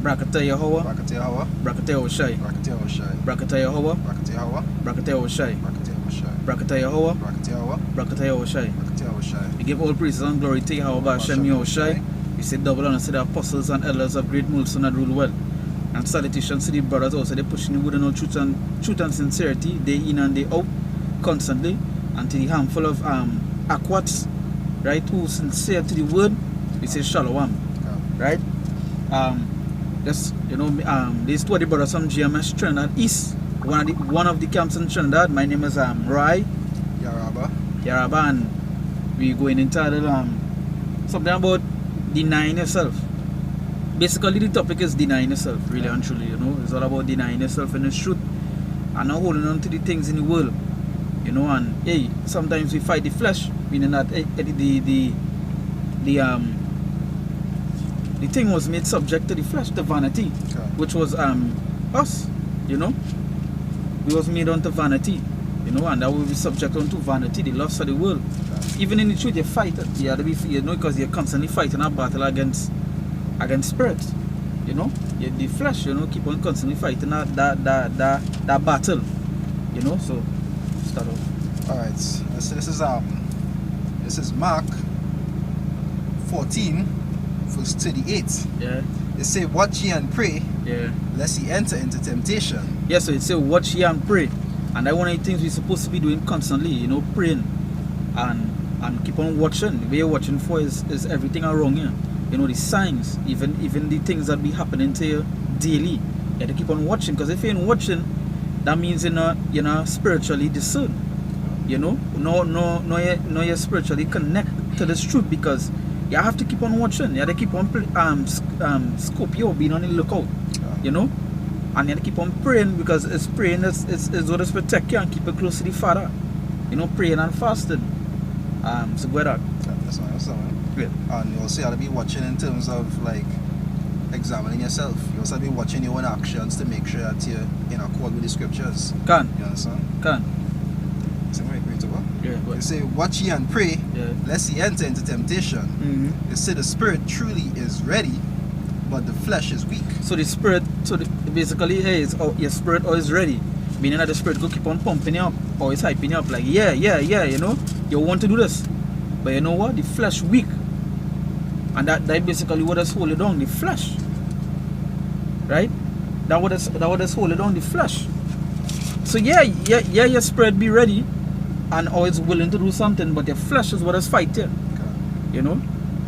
Brakata Yahweh. Brakata Yahweh. Brakata Oshai. Brakata Yahweh. Brakata Yahweh. Brakata Yahweh. Brakata Oshai. Brakata Yahweh. Brakata Yahweh. Brakata Yahweh. Brakata Oshai. Brakata Yahweh. We give all praises and glory to Yahweh Hashem Yahushai. We say double honor to the apostles and elders of great multitude that rule well. And salutations to the brothers also. They pushing the word and all truth and sincerity day in and day out constantly. And to the handful of aquats, right, who sincere to the word, we say shalom. Right? Just these two are the brothers from GMS Trinidad East. One of the camps in Trinidad. My name is Rai Yaraba, and we going into something about denying yourself. Basically the topic is denying yourself, really and truly, it's all about denying yourself in the truth and not holding on to the things in the world, and hey, sometimes we fight the flesh, meaning that the thing was made subject to the flesh, the vanity, which was us, we was made unto vanity, and that will be subject unto vanity, the lust of the world. Even in the truth, you fight it, you have to be, because you're constantly fighting a battle against spirits, the flesh, keep on constantly fighting that battle, so start off. All right, so this is Mark 14 verse 38. Yeah. It say, watch ye and pray, Yeah. lest ye enter into temptation. Yeah, so it say watch ye and pray, and that's one of the things we're supposed to be doing constantly, praying and keep on watching. The way you're watching for is everything around you. The signs, even the things that be happening to you daily. You have to keep on watching, because if you ain't watching, that means you're not spiritually discerned. No, you're spiritually connect to this truth, because you have to keep on watching. You have to keep on scope you, being on the lookout. And you have to keep on praying, because it's praying is what is protect you and keep it close to the Father. Praying and fasting. So go ahead. That's fine. Great. And you also have to be watching in terms of like examining yourself. You also have to be watching your own actions to make sure that you're in accord with the scriptures. Can. You understand? Can. So wait to go. Yeah. You say, watch ye and pray, lest ye enter into temptation. Mm-hmm. You say the spirit truly is ready, but the flesh is weak. So the spirit, basically, hey, your spirit always ready. Meaning that the spirit will keep on pumping you up, or it's hyping you up, like, yeah, you want to do this. But you know what? The flesh weak. And that basically what is holding down the flesh. Right? That what is holding down the flesh. So yeah, your spirit be ready and always willing to do something, but your flesh is what is fighting.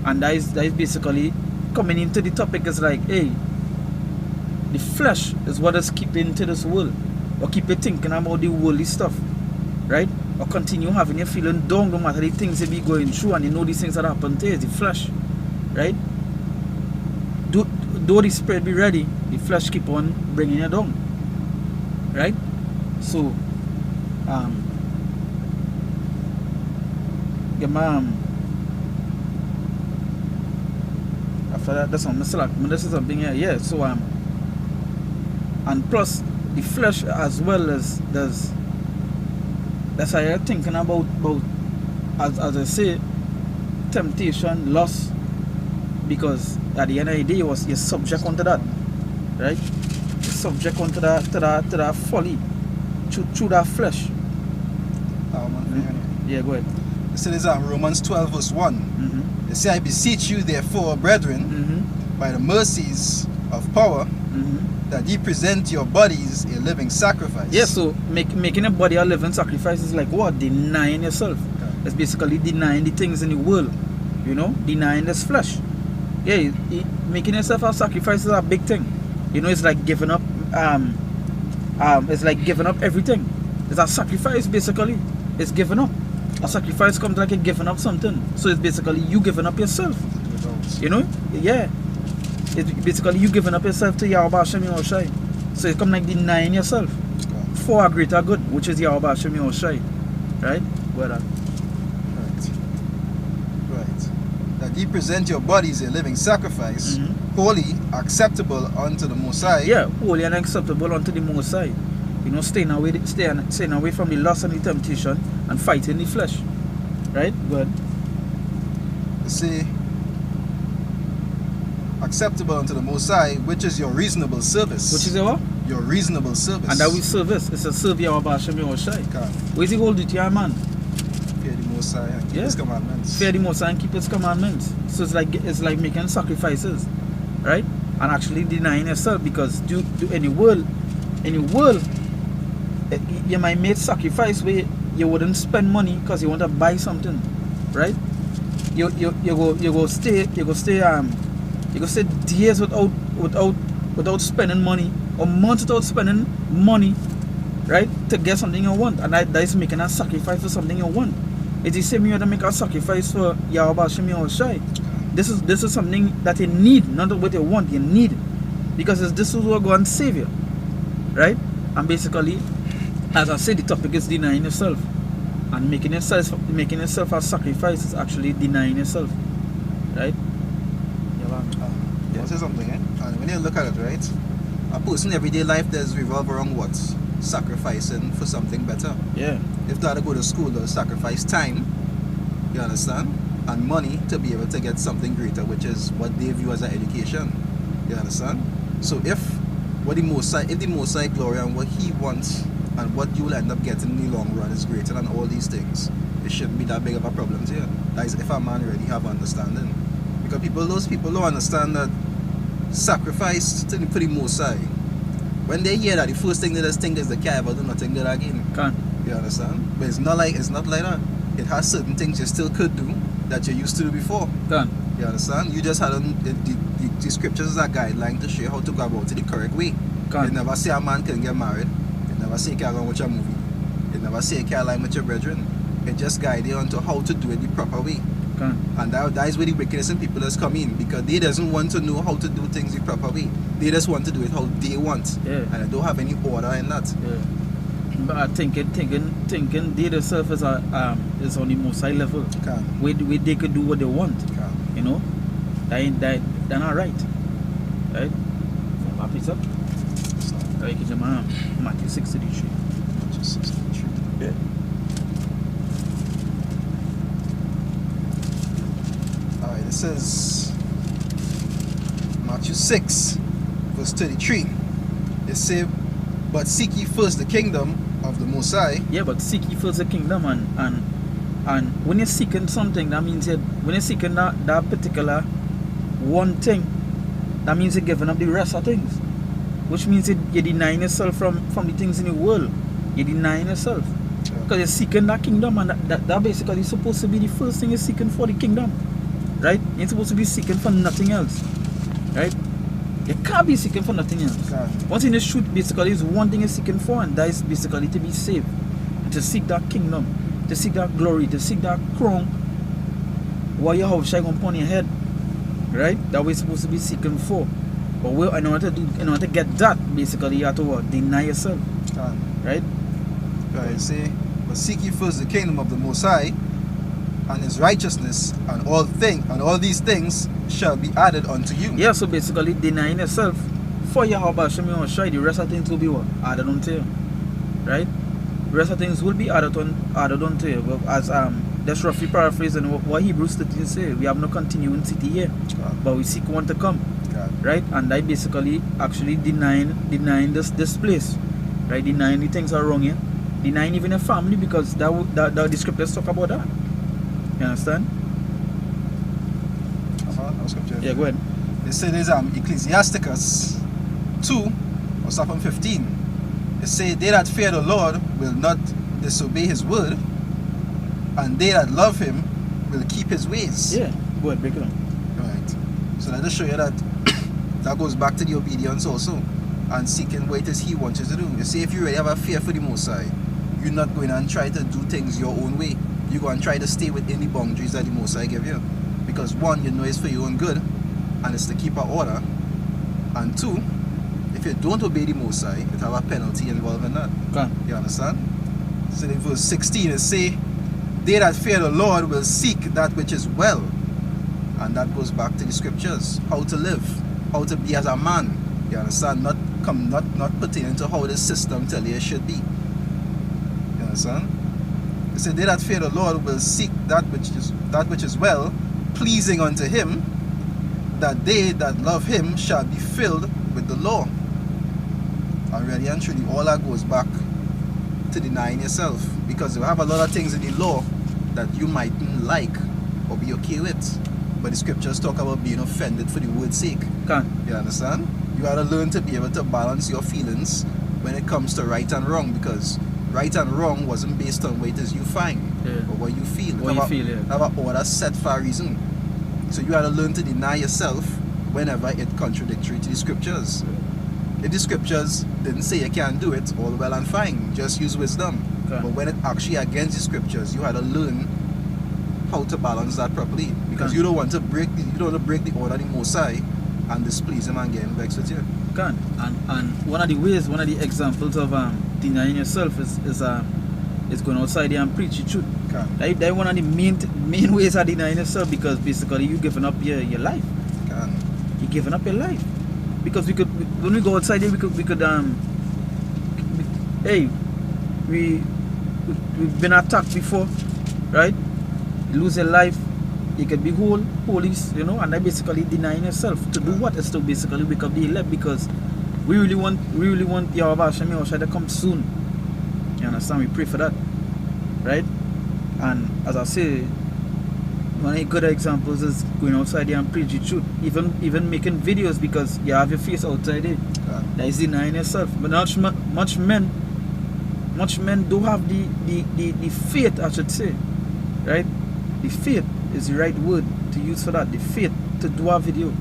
And that is basically coming into the topic is like, hey, the flesh is what is keeping to this world, or keep you thinking about the worldly stuff, right? Or continue having you feeling down no matter the things you be going through, and these things that happen to you, the flesh, right? Though the spirit be ready, the flesh keep on bringing you down, right? So after that, that's on this is something here. Yeah, so and plus the flesh as well as that's how you're thinking about as I say, temptation, lust, because at the end of the day you're subject onto that, right? You're subject onto that folly through that flesh. Yeah, go ahead. This is Romans 12 verse 1. Mm-hmm. It says, I beseech you therefore, brethren, by the mercies of power, that ye present your bodies a living sacrifice. Yeah, so making a body a living sacrifice is like what? Denying yourself. It's basically denying the things in the world, denying this flesh. Yeah, making yourself a sacrifice is a big thing. It's like giving up it's like giving up everything. It's a sacrifice basically. It's giving up. A sacrifice comes like a giving up something. So it's basically you giving up yourself. Yeah. It's basically you giving up yourself to Yahweh Hashem Yahushai. So it comes like denying yourself for a greater good, which is Yahweh Hashem Yahushai. Right? Where that? Right. That ye present your bodies a living sacrifice, holy, acceptable unto the Most High. Yeah, holy and acceptable unto the Most High. Staying away from the lust and the temptation and fighting the flesh. Right? Good. You see, acceptable unto the Most High, which is your reasonable service. Which is your reasonable service. And that we service. It's a serve Yahweh Hashem Yahushai. Where's he hold it to your man? Fear the Most High and keep His commandments. Fear the Most High and keep His commandments. So it's like making sacrifices, right? And actually denying yourself, because in the world, you might make sacrifice where you wouldn't spend money because you want to buy something, right? You go stay days without spending money, or months without spending money, right, to get something you want, and that is making a sacrifice for something you want. It's the same you have to make a sacrifice for Yahweh Hashem Yahushai. This is something that you need, not what you want, you need, because this is what God save you, right? And basically, as I said, the topic is denying yourself, and making yourself a sacrifice is actually denying yourself, right? I'll say something, and when you look at it, right, a person everyday life does revolve around what? Sacrificing for something better. Yeah. If they had to go to school, they'll sacrifice time, you understand, and money to be able to get something greater, which is what they view as an education. You understand? So if the Most High glory and what He wants and what you will end up getting in the long run is greater than all these things, it shouldn't be that big of a problem here. That is if a man really have understanding. Because those people don't understand that sacrifice for the Most High, when they hear that, the first thing they just think is they can't ever do nothing good again. You understand? But it's not like that. It has certain things you still could do that you used to do before. You understand? You just had the scriptures as a guideline to show you how to go about it the correct way. It never say a man can get married. It never say you can go watch a movie. It never say you can lie with your brethren. It just guides you on to how to do it the proper way. And that is where the wickedness in people has come in, because they doesn't want to know how to do things the proper way. They just want to do it how they want. And they don't have any order in that. But thinking they themselves is on the Most High level, where they could do what they want. You know, they're not right. Right? Wrap it up. Matthew 6:33. Matthew 6:33. Yeah. Alright, it says Matthew 6, verse 33. It says, "But seek ye first the kingdom of the Most High." Yeah, but seek ye first the kingdom, and when you're seeking something, that means when you're seeking that particular one thing, that means you're giving up the rest of things, which means you're denying yourself from the things in the world. You're denying yourself because you're seeking that kingdom, and that basically is supposed to be the first thing you're seeking for, the kingdom, right? You're supposed to be seeking for nothing else, right? You can't be seeking for nothing else. Once in the truth, basically, is one thing you're seeking for, and that is basically to be saved, and to seek that kingdom, to seek that glory, to seek that crown, what your house shall go upon your head, right? That we're supposed to be seeking for. But in order to get that, basically, you have to what? Deny yourself, right? Right. Say, "But seek ye first the kingdom of the Most High, and His righteousness, and all these things shall be added unto you." Yeah, so basically denying yourself for Yahweh Hashem Yahushai, the rest of things will be what? Added unto you. Right? The rest of things will be added unto you. Well, as that's roughly paraphrasing what Hebrews 13 say, we have no continuing city here, but we seek one to come. Right? And that basically actually denying this place. Right? Denying the things are wrong here. Denying even a family, because the scriptures talk about that. You understand? Yeah, go ahead. It says Ecclesiasticus 2, or start from 15. It says, "They that fear the Lord will not disobey His word, and they that love Him will keep His ways." Yeah, go ahead, break it down. Right. So that just show you that that goes back to the obedience also, and seeking what it is He wants you to do. You see, if you really have a fear for the Most High, you're not going and try to do things your own way. You go and try to stay within the boundaries that the Most High give you. Because one, you know it's for your own good, and it's to keep an order. And two, if you don't obey the Most High, it have a penalty involved in that. You understand? So in verse 16 it say, "They that fear the Lord will seek that which is well." And that goes back to the scriptures. How to live, how to be as a man. You understand? Not pertaining to how the system tell you it should be. You understand? It said, "They that fear the Lord will seek that which is well, pleasing unto Him, that they that love him shall be filled with the law. And really and truly, all that goes back to denying yourself, because you have a lot of things in the law that you mightn't like or be okay with, but the scriptures talk about being offended for the word's sake. You understand? You gotta learn to be able to balance your feelings when it comes to right and wrong, because right and wrong wasn't based on what it is you find or what you feel. Have an order set for a reason. So you gotta learn to deny yourself whenever it's contradictory to the scriptures. If the scriptures didn't say you can't do it, all well and fine, just use wisdom. But when it actually against the scriptures, you had to learn how to balance that properly, because you don't want to break the order of the Most High and displease him and get him vexed with you. And one of the examples of denying yourself is going outside there and preach the truth. That's one of the main ways of denying yourself, because basically you're giving up your life. You're giving up your life. Because when we go outside there, we've been attacked before, right? You lose your life, you can be whole, police, and that basically denying yourself to do what is to basically wake up the elect, because we really want Yahweh Hashem Yahushua to come soon. You understand? We pray for that, right? And as I say, one of the good examples is going outside there and preach the truth, even making videos, because you have your face outside there. That is denying yourself. But much men do have the faith, I should say, right? The faith is the right word to use for that. The faith to do a video,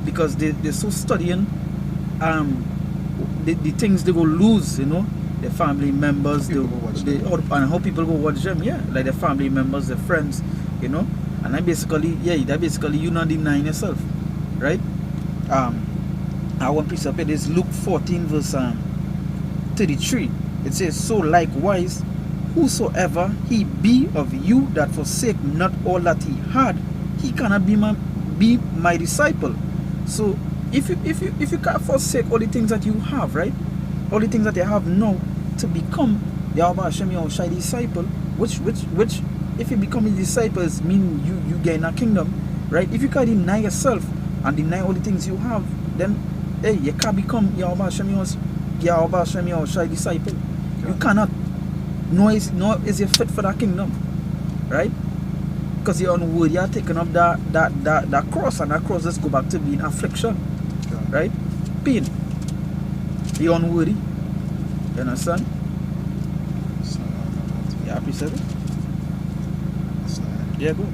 because they're so studying the things they go lose, their family members, and how people go watch them, like their family members, their friends, and that basically you not denying yourself, right? I want to piece is Luke 14 verse 33. It says, so likewise, whosoever he be of you that forsake not all that he had, he cannot be my disciple. So if you can't forsake all the things that you have, right, all the things that you have now, to become Yahweh Hashem Yahushua disciple, which if you become his disciples, mean you gain a kingdom, right? If you can deny yourself and deny all the things you have, then you can't become Yahweh Hashem Yahushua disciple. You cannot. Nor is you fit for that kingdom, right? Because you're unworthy. You're taking up that cross, and that cross just go back to being affliction, right? Pain. You're unworthy. You understand? You happy, sir? Yeah, go.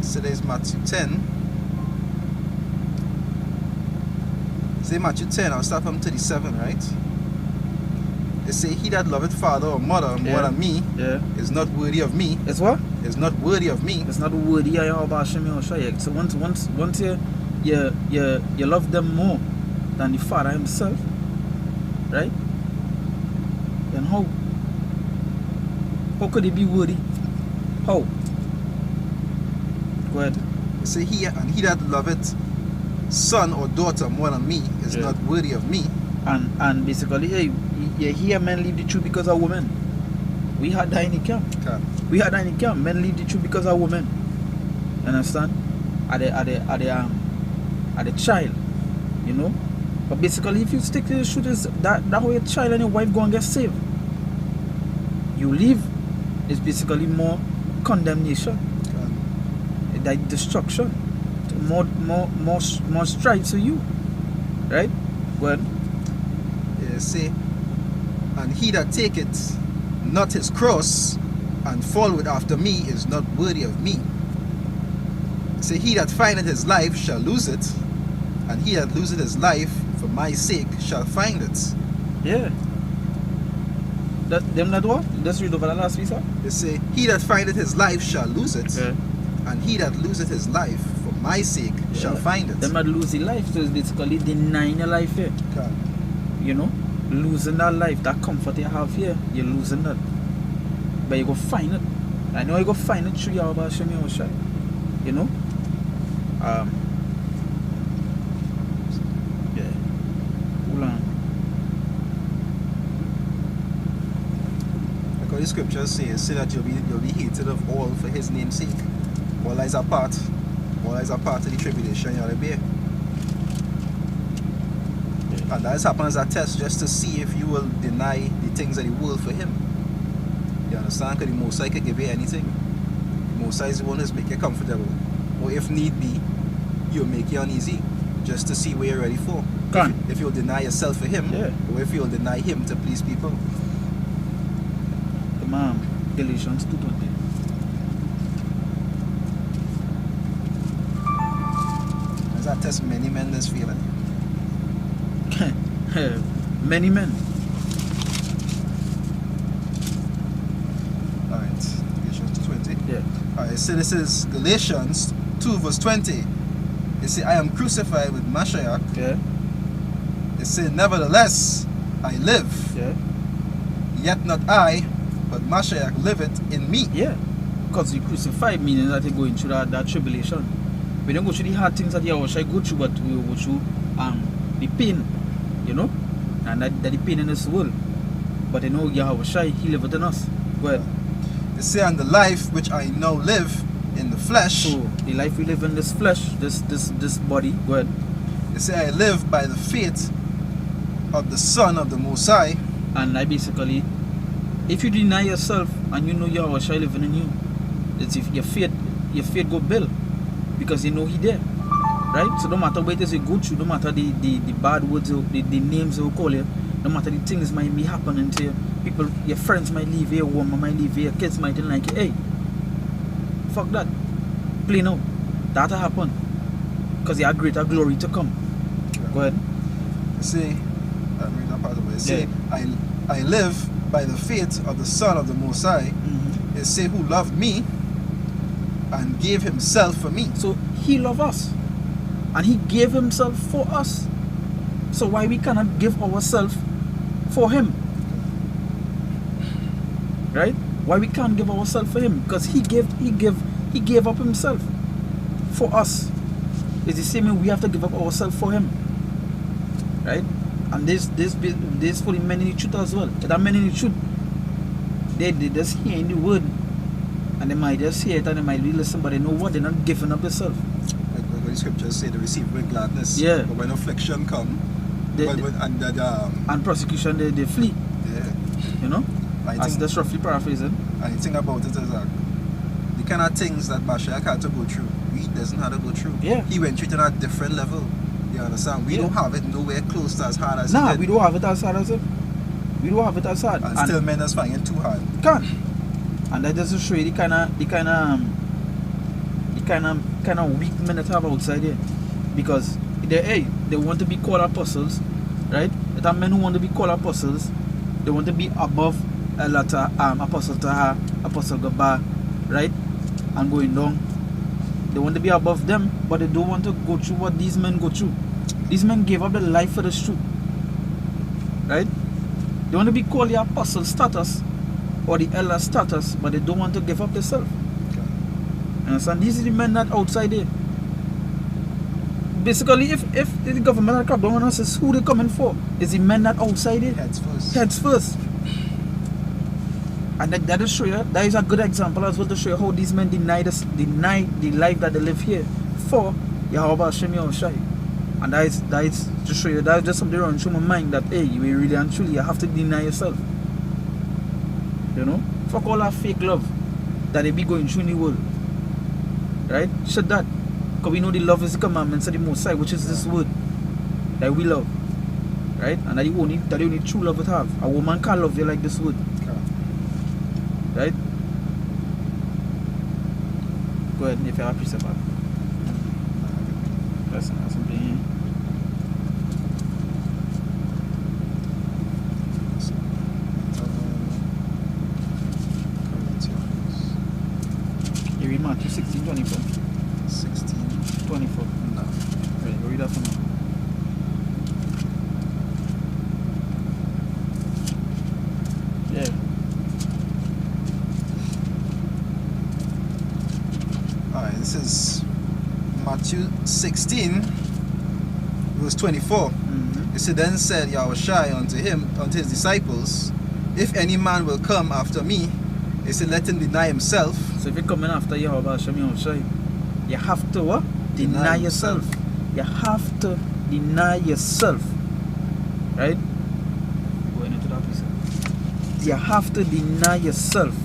So there's Matthew 10. Say Matthew 10, I'll start from 37, right? They say, he that loveth father or mother more than me is not worthy of me. It's what? Is not worthy of me. It's not worthy of Yahweh Hashem Yahushua. So once you love them more than the Father himself, right? Then how could it be worthy? How? Go ahead. They say, he that loveth son or daughter more than me is not worthy of me. And basically, you hear men leave the truth because of women. We had that in the camp. Men leave the truth because of women. You understand? Are the child, But basically, if you stick to the truth, is that way your child and your wife go and get saved. You leave, is basically more condemnation, like destruction, more strife to you, right? Well, say, and he that taketh not his cross and followeth after me is not worthy of me. Say, he that findeth his life shall lose it, and he that loseth his life for my sake shall find it. Yeah. That what? Let's read over the last piece. They say, he that findeth his life shall lose it, and he that loseth his life for my sake shall find it. Them not lose the life, so it's basically denying your life here. Losing that life, that comfort you have here, you're losing that. But you go find it. I know you go find it through Yahweh Hashem Yahushua. the scriptures say that you'll be hated of all for his name's sake. All is a part of the tribulation you'll be. And that is happening as a test just to see if you will deny the things of the world for him. You understand? Because the Most High can give you anything. The Most High is the one who's make you comfortable. Or if need be, he'll make you uneasy just to see what you're ready for. If you'll deny yourself for him, or if you'll deny him to please people. Galatians 2:20. Does that test many men this feeling? Many men. Alright, Galatians 2:20. Yeah. Alright, so this is Galatians 2 verse 20. It says, I am crucified with Mashiach. Yeah. It says, nevertheless, I live. Yeah. Yet not I, but Mashiach liveth in me. Yeah. Because you crucified, meaning that you're going through that tribulation. We don't go through the hard things that Yahushua go through, but we go through the pain, you know, and that the pain in this world. But you know, Yahushua, he liveth in us. Well, It says, and the life which I now live in the flesh. so the life we live in this flesh, this body, well, It says, I live by the faith of the Son of the Most High. and I basically, if you deny yourself and you know Yahushua living in you, it's if your faith go build, because you know he there, right? So no matter what it is you go through, no matter the bad words or the names they will call you, no matter the things might be happening to you, people, your friends might leave you, your woman might leave you, your kids might not like you, hey, fuck that, plain out, that'll happen, because you have greater glory to come. Go ahead. You see, I'm reading that part of it. It say, I live by the faith of the Son of the Most High. Mm-hmm. It say, who loved me and gave himself for me. So he loved us, and he gave himself for us. So why we cannot give ourselves for him? Right? Why we can't give ourselves for him? Because he gave up himself for us. It's the same way we have to give up ourselves for him. Right? And this for the men in the truth as well. There are men in the truth. They just hear in the word, and they might just hear it and they might really listen, but they know what? They're not giving up themselves. Like the scriptures say, they receive with gladness. Yeah. But when affliction come, and persecution, they flee. Yeah. You know? That's roughly paraphrasing. And the thing about it is that the kind of things that Mashiach had to go through, we doesn't have to go through. Yeah. He went through it on a different level. You understand? We don't have it nowhere close to as hard as Nah, he did. we don't have it as hard as it. We don't have it as hard. And still men is finding it too hard. Can't. And that just to show you the kind of weak men that have outside here. Because they want to be called apostles, right? There are men who want to be called apostles. They want to be above Apostle Taha, Apostle Gaba, right? And going down. They want to be above them, but they don't want to go through what these men go through. These men gave up their life for the truth, right? They want to be called the apostle status or the elder status, but they don't want to give up themselves. Okay. Understand? These are the men that outside there. Basically, if the government had crack down on us, it's who they coming for? It's the men that outside there. Heads first. Heads first. And that will show you, that is a good example as well to show you how these men deny the life that they live here for Yahweh Hashem Yahushai. And that is to show you, that is just something around through my mind that, hey, you really and truly, you have to deny yourself. You know? Fuck all that fake love that they be going through in the world. Right? Shut that. Because we know the love is the commandments of the Most High, which is this word that we love. Right? And that the only true love it have. A woman can't love you like this word. Right? Go ahead if you have a piece of that. That's something here. You read Matthew 16:24. 16:24. No. Right, read that for me. Yeah. Alright, this is Matthew 16, verse 24. Mm-hmm. It said, then said Yahushua unto his disciples, if any man will come after me, It said let him deny himself. So if you're coming after Yahweh Hashem Yahushai, you have to what? Deny yourself. You have to deny yourself. Right? Going into that piece. You have to deny yourself.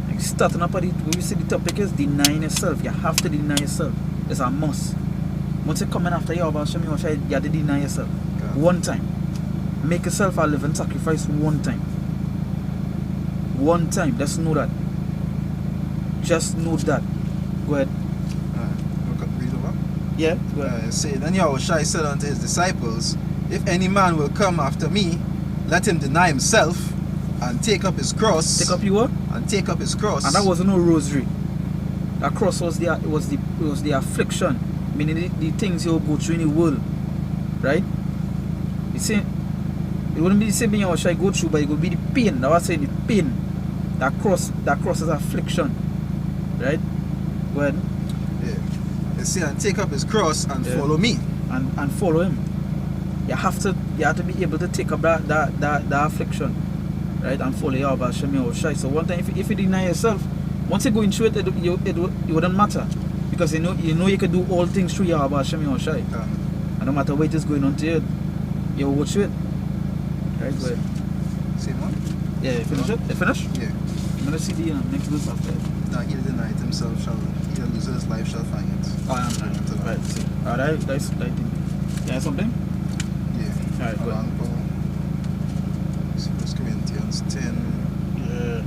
Like starting up at it, when you see the topic is denying yourself. You have to deny yourself. It's a must. Once you're coming after Yahweh Hashem Yahushai, you have to deny yourself. Okay. One time. Make yourself a living sacrifice one time. One time. Just know that. Just know that. Go ahead. Read over. Yeah, go ahead. Say, then Yahushua said unto his disciples, if any man will come after me, let him deny himself and take up his cross. Take up your what? And take up his cross. And that wasn't no rosary. That cross was the affliction, meaning the things you go through in the world, right? You see, it wouldn't be the same thing you should go through, but it would be the pain. That was saying the pain. That cross is affliction, right? Go ahead. Yeah. You see, and take up his cross and follow me. And follow him. You have to be able to take up that affliction, right? And follow Yahweh Hashem Yahushai. So one time, if you deny yourself, once you go into it, it wouldn't matter, because you know you can do all things through Yahweh Hashem Yahushai. And no matter what is going on to you, you will watch it. Right, go ahead. Same one? Yeah, you finish it? You finish? Yeah. I'm gonna see the next verse after it. Now he that denied himself he that loses his life shall find it. Oh, I'm right. Right, see. Alright, that's I think. Yeah, something? Yeah. Alright, go ahead. It's 1 Corinthians 10. Yeah.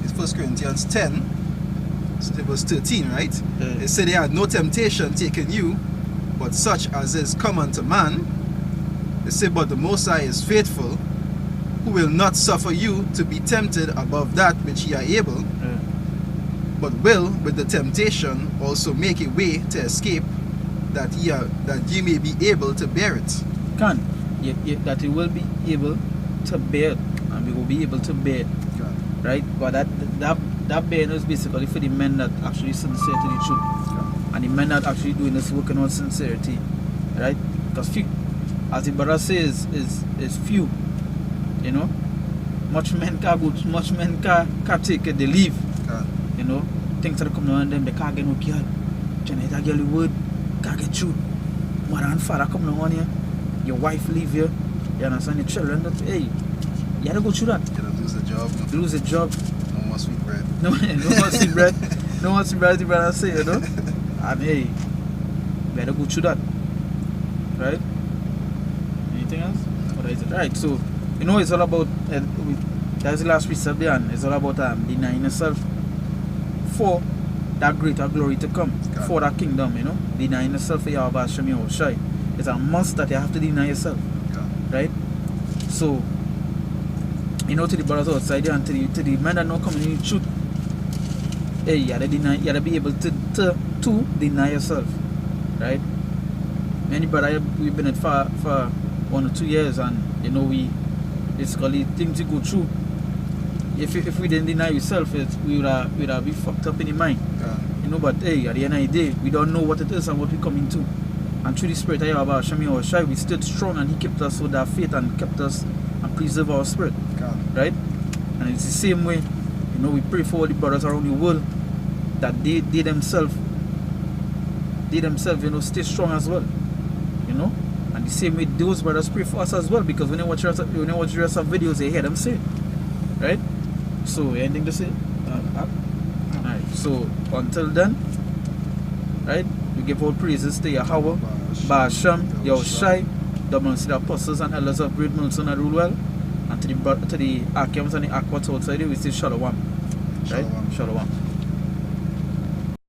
It's 1 Corinthians 10, so it was 13, right? Yeah. It said they had no temptation taken you, but such as is common to man. It said, but the Most High is faithful, who will not suffer you to be tempted above that which ye are able, but will with the temptation also make a way to escape, that ye may be able to bear it. That you will be able to bear it, and we will be able to bear it. Right? But that bearing is basically for the men that actually sincere to the truth, and the men that actually doing this working on sincerity, right? Because few, as the brother says, is few. You know, much men can't take it, they leave. You know, things that come on them, they can't get no girl. Janet, a girl you would, can't get through. Mother and father come on here, your wife leave you, you understand, your children, that, hey, you gotta go through that. You gotta lose the job. No? Lose the job. No more sweet bread. No more sweet bread. No more sweet bread, the brother say, you know. And hey, you gotta go through that. Right? Anything else? What is it? Right, so you know it's all about that's the last precept there, and it's all about denying yourself for that greater glory to come, for that kingdom, you know. Denying yourself for Yahweh Hashem Yahushai. It's a must that you have to deny yourself. Right? So you know, to the brothers outside there and to the men that not coming in the truth, hey, you gotta be able to deny yourself. Right? Many brother we've been at for 1 or 2 years, and you know we basically things you go through. If we didn't deny yourself, we would be fucked up in the mind. You know, but hey, at the end of the day, we don't know what it is and what we come into. And through the Spirit of Yahweh Hashem Yahushai, we stood strong, and He kept us with our faith and kept us and preserve our spirit. Right? And it's the same way, you know, we pray for all the brothers around the world that they themselves, you know, stay strong as well. You know? And the same way those brothers pray for us as well, because when you watch the rest of videos, they hear them say it. Right? So, anything to say? Alright, so until then, right, we give all praises to Yahweh, Ba'asham, Yahushai, the apostles and elders of Great Milson that rule well, and to the Akims and the Aquats outside, we say Shalom. Right? Shalom.